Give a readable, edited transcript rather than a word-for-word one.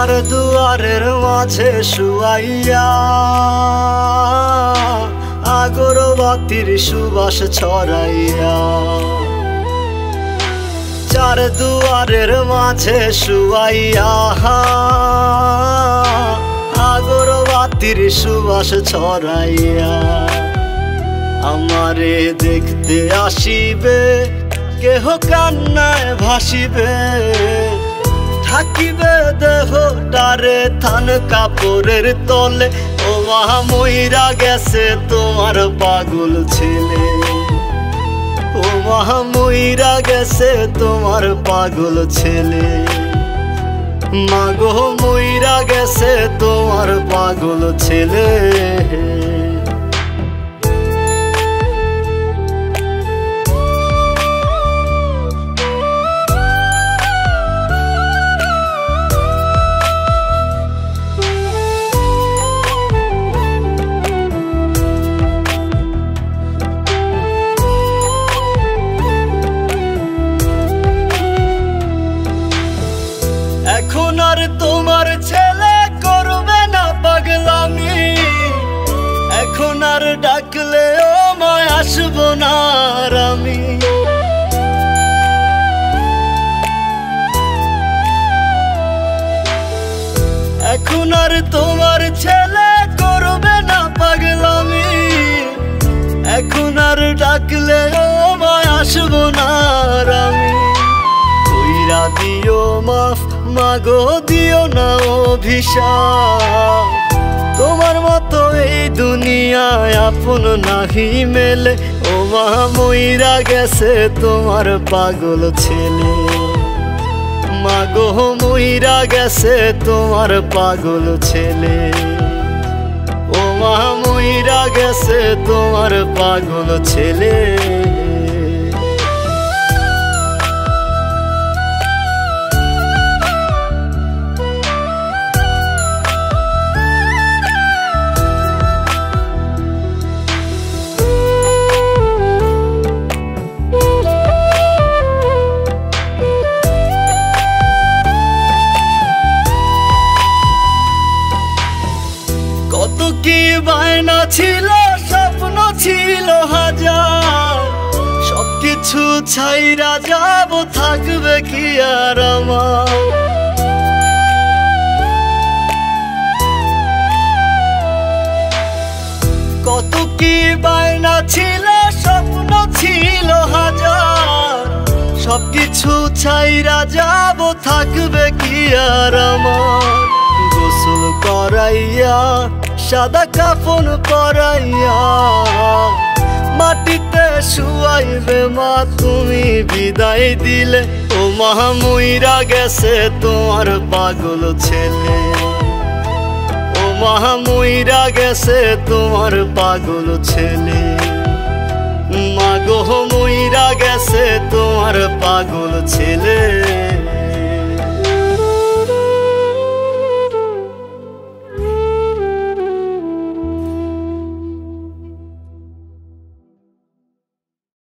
চার দুয়ারের মাঝে শুয়াইয়া আগরবাতির সুবাস ছড়াইয়া, চার দুয়ারের মাঝে শুয়াইয়া আগরবাতির সুবাস ছড়াইয়া, আমারে দেখতে আসিবে কেহ কান্নায় ভাসিবে, থাকিবে দেহটারে থান কাপড়ের তলে। ও মা মইরা গেছে তোমার পাগল ছেলে, ও মা মইরা গেছে তোমার পাগল ছেলে, মাগো মইরা গেছে তোমার পাগল ছেলে। এখন আর তোমার ছেলে করবে না পাগলামি, এখন আর ডাকলেও মায় আসবো না আর আমি। এখন আর তোমার ছেলে করবে না পাগলামি, এখন আর ডাকলেও মায় আসবো না আর আমি। কইরা দিও মাফ মাগো, দিও না অভিশাপ, তোমার মতো এই দুনিয়ায় আপন নাহি মেলে। ও মা মইরা গেছে তোমার পাগল ছেলে, মাগো মইরা গেছে তোমার পাগল ছেলে, ও মা মইরা গেছে তোমার পাগল ছেলে। কত কি বায়না ছিল, স্বপ্ন ছিল হাজার, সবকিছু ছাইরা যাব, থাকবে কি আর আমার। কত কি বায়না ছিল, স্বপ্ন ছিল হাজার, সবকিছু ছাইরা যাব, থাকবে কি আর আমার। গোসল করাইয়া সাদা কাফন পরাইয়া মাটিতে শুয়াইবে মা তুমি বিদায় দিলে। ও মা মইরা গেছে তোমার পাগল ছেলে, ও মা মইরা গেছে তোমার পাগল ছেলে, মাগো মইরা গেছে তোমার পাগল ছেলে।